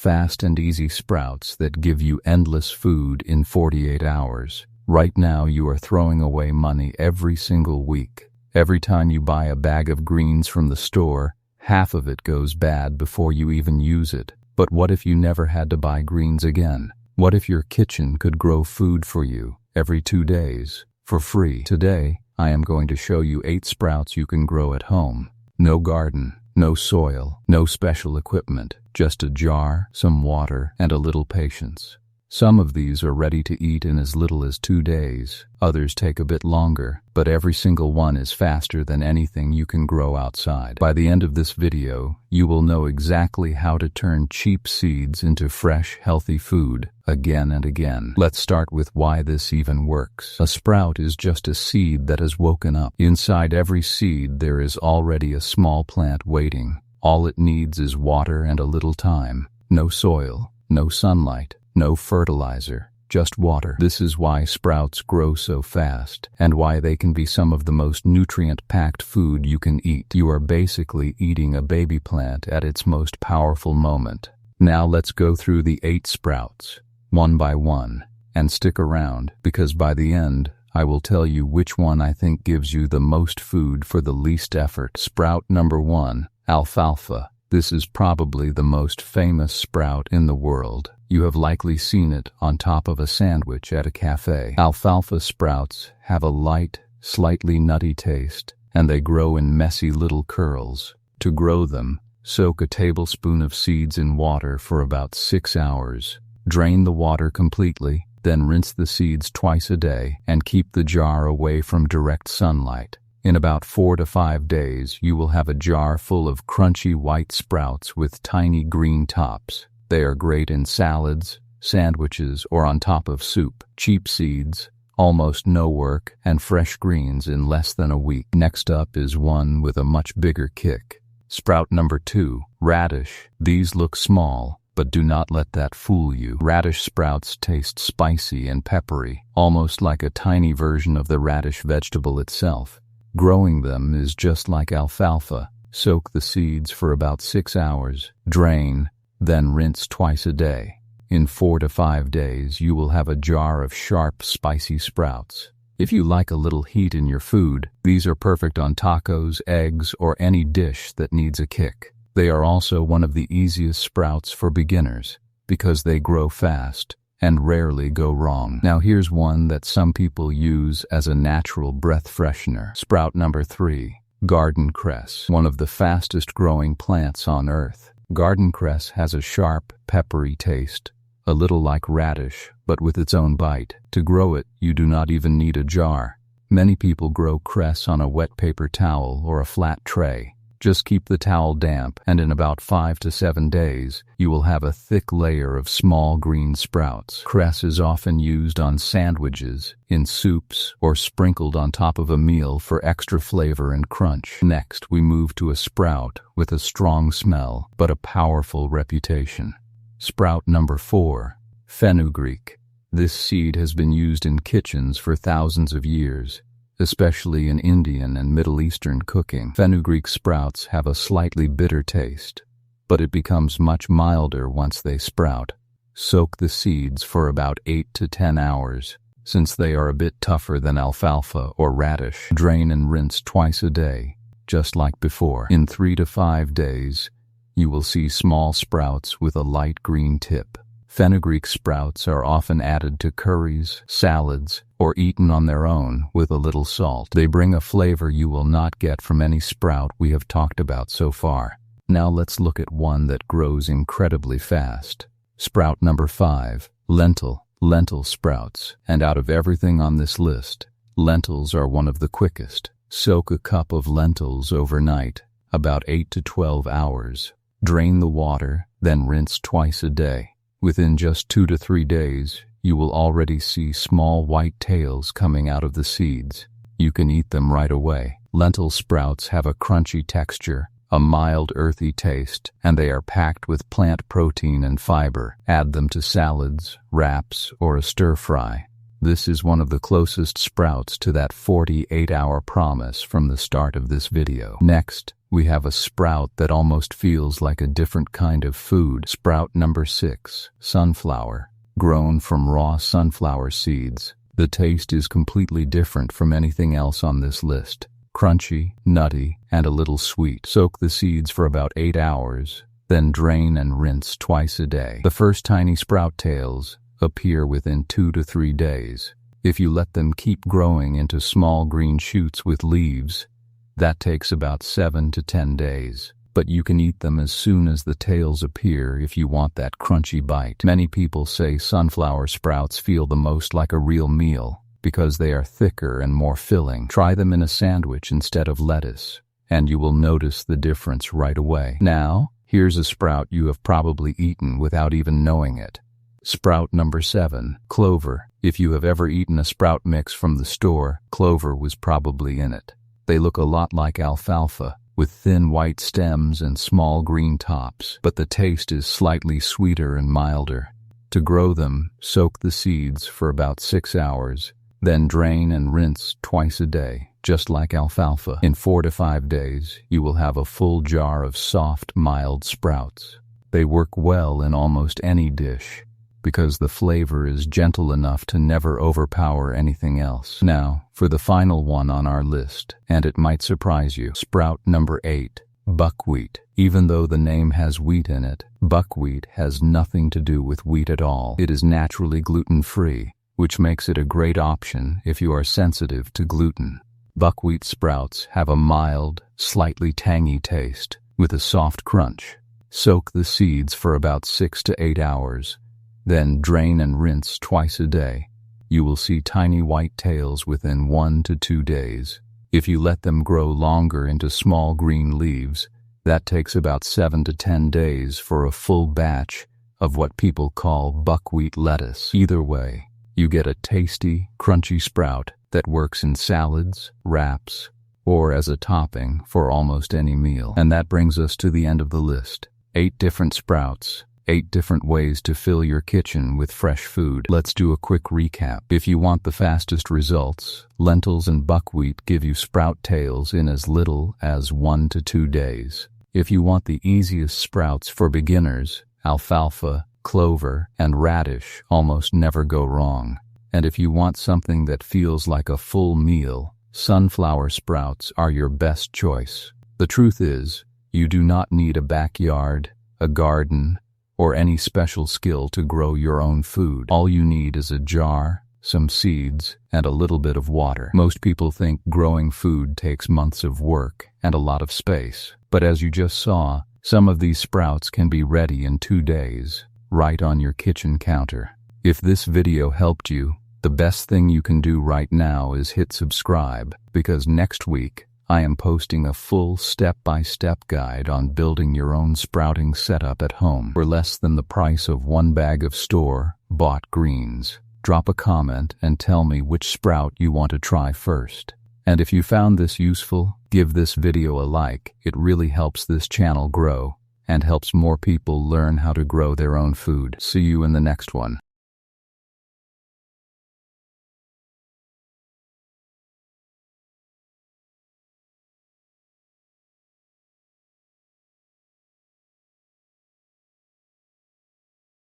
fast and easy sprouts that give you endless food in 48 hours. Right now you are throwing away money every single week. Every time you buy a bag of greens from the store, half of it goes bad before you even use it. But what if you never had to buy greens again? What if your kitchen could grow food for you every 2 days for free? Today, I am going to show you 8 sprouts you can grow at home. No garden, no soil, no special equipment, just a jar, some water, and a little patience. Some of these are ready to eat in as little as 2 days. Others take a bit longer, but every single one is faster than anything you can grow outside. By the end of this video, you will know exactly how to turn cheap seeds into fresh, healthy food again and again. Let's start with why this even works. A sprout is just a seed that has woken up. Inside every seed, there is already a small plant waiting. All it needs is water and a little time. No soil, no sunlight, no fertilizer, just water. This is why sprouts grow so fast, and why they can be some of the most nutrient-packed food you can eat. You are basically eating a baby plant at its most powerful moment. Now let's go through the 8 sprouts, one by one, and stick around, because by the end, I will tell you which one I think gives you the most food for the least effort. Sprout number 1, alfalfa. This is probably the most famous sprout in the world. You have likely seen it on top of a sandwich at a cafe. Alfalfa sprouts have a light, slightly nutty taste, and they grow in messy little curls. To grow them, soak a tablespoon of seeds in water for about 6 hours. Drain the water completely, then rinse the seeds twice a day and keep the jar away from direct sunlight. In about 4 to 5 days, you will have a jar full of crunchy white sprouts with tiny green tops. They are great in salads, sandwiches, or on top of soup. Cheap seeds, almost no work, and fresh greens in less than a week. Next up is one with a much bigger kick. Sprout number 2, radish. These look small, but do not let that fool you. Radish sprouts taste spicy and peppery, almost like a tiny version of the radish vegetable itself. Growing them is just like alfalfa. Soak the seeds for about 6 hours, drain, then rinse twice a day. In 4 to 5 days, you will have a jar of sharp, spicy sprouts. If you like a little heat in your food, these are perfect on tacos, eggs, or any dish that needs a kick. They are also one of the easiest sprouts for beginners, because they grow fast and rarely go wrong. Now here's one that some people use as a natural breath freshener. Sprout number 3, garden cress, one of the fastest growing plants on earth. Garden cress has a sharp, peppery taste, a little like radish, but with its own bite. To grow it, you do not even need a jar. Many people grow cress on a wet paper towel or a flat tray. Just keep the towel damp, and in about 5 to 7 days, you will have a thick layer of small green sprouts. Cress is often used on sandwiches, in soups, or sprinkled on top of a meal for extra flavor and crunch. Next, we move to a sprout with a strong smell, but a powerful reputation. Sprout number 4, fenugreek. This seed has been used in kitchens for thousands of years, especially in Indian and Middle Eastern cooking. Fenugreek sprouts have a slightly bitter taste, but it becomes much milder once they sprout. Soak the seeds for about 8 to 10 hours, since they are a bit tougher than alfalfa or radish. Drain and rinse twice a day, just like before. In 3 to 5 days, you will see small sprouts with a light green tip. Fenugreek sprouts are often added to curries, salads, or eaten on their own with a little salt. They bring a flavor you will not get from any sprout we have talked about so far. Now let's look at one that grows incredibly fast. Sprout number 5, lentil sprouts. And out of everything on this list, lentils are one of the quickest. Soak a cup of lentils overnight, about 8 to 12 hours. Drain the water, then rinse twice a day. Within just 2 to 3 days, you will already see small white tails coming out of the seeds. You can eat them right away. Lentil sprouts have a crunchy texture, a mild earthy taste, and they are packed with plant protein and fiber. Add them to salads, wraps, or a stir-fry. This is one of the closest sprouts to that 48-hour promise from the start of this video. Next, we have a sprout that almost feels like a different kind of food. Sprout number 6, sunflower. Grown from raw sunflower seeds, the taste is completely different from anything else on this list. Crunchy, nutty, and a little sweet. Soak the seeds for about 8 hours, then drain and rinse twice a day. The first tiny sprout tails appear within 2 to 3 days. If you let them keep growing into small green shoots with leaves, that takes about 7 to 10 days. But you can eat them as soon as the tails appear if you want that crunchy bite. Many people say sunflower sprouts feel the most like a real meal because they are thicker and more filling. Try them in a sandwich instead of lettuce, and you will notice the difference right away. Now, here's a sprout you have probably eaten without even knowing it. Sprout number 7, clover. If you have ever eaten a sprout mix from the store, clover was probably in it. They look a lot like alfalfa, with thin white stems and small green tops, but the taste is slightly sweeter and milder. To grow them, soak the seeds for about 6 hours, then drain and rinse twice a day, just like alfalfa. In 4 to 5 days, you will have a full jar of soft, mild sprouts. They work well in almost any dish, because the flavor is gentle enough to never overpower anything else. Now, for the final one on our list, and it might surprise you. Sprout number 8, buckwheat. Even though the name has wheat in it, buckwheat has nothing to do with wheat at all. It is naturally gluten-free, which makes it a great option if you are sensitive to gluten. Buckwheat sprouts have a mild, slightly tangy taste, with a soft crunch. Soak the seeds for about 6 to 8 hours, then drain and rinse twice a day. You will see tiny white tails within 1 to 2 days. If you let them grow longer into small green leaves, that takes about 7 to 10 days for a full batch of what people call buckwheat lettuce. Either way, you get a tasty, crunchy sprout that works in salads, wraps, or as a topping for almost any meal. And that brings us to the end of the list. 8 different sprouts. 8 different ways to fill your kitchen with fresh food. Let's do a quick recap. If you want the fastest results, lentils and buckwheat give you sprout tails in as little as 1 to 2 days. If you want the easiest sprouts for beginners, alfalfa, clover, and radish almost never go wrong. And if you want something that feels like a full meal, sunflower sprouts are your best choice. The truth is, you do not need a backyard, a garden, or any special skill to grow your own food. All you need is a jar, some seeds, and a little bit of water. Most people think growing food takes months of work and a lot of space. But as you just saw, some of these sprouts can be ready in 2 days, right on your kitchen counter. If this video helped you, the best thing you can do right now is hit subscribe, because next week, I am posting a full step-by-step guide on building your own sprouting setup at home for less than the price of 1 bag of store-bought greens. Drop a comment and tell me which sprout you want to try first. And if you found this useful, give this video a like. It really helps this channel grow and helps more people learn how to grow their own food. See you in the next one.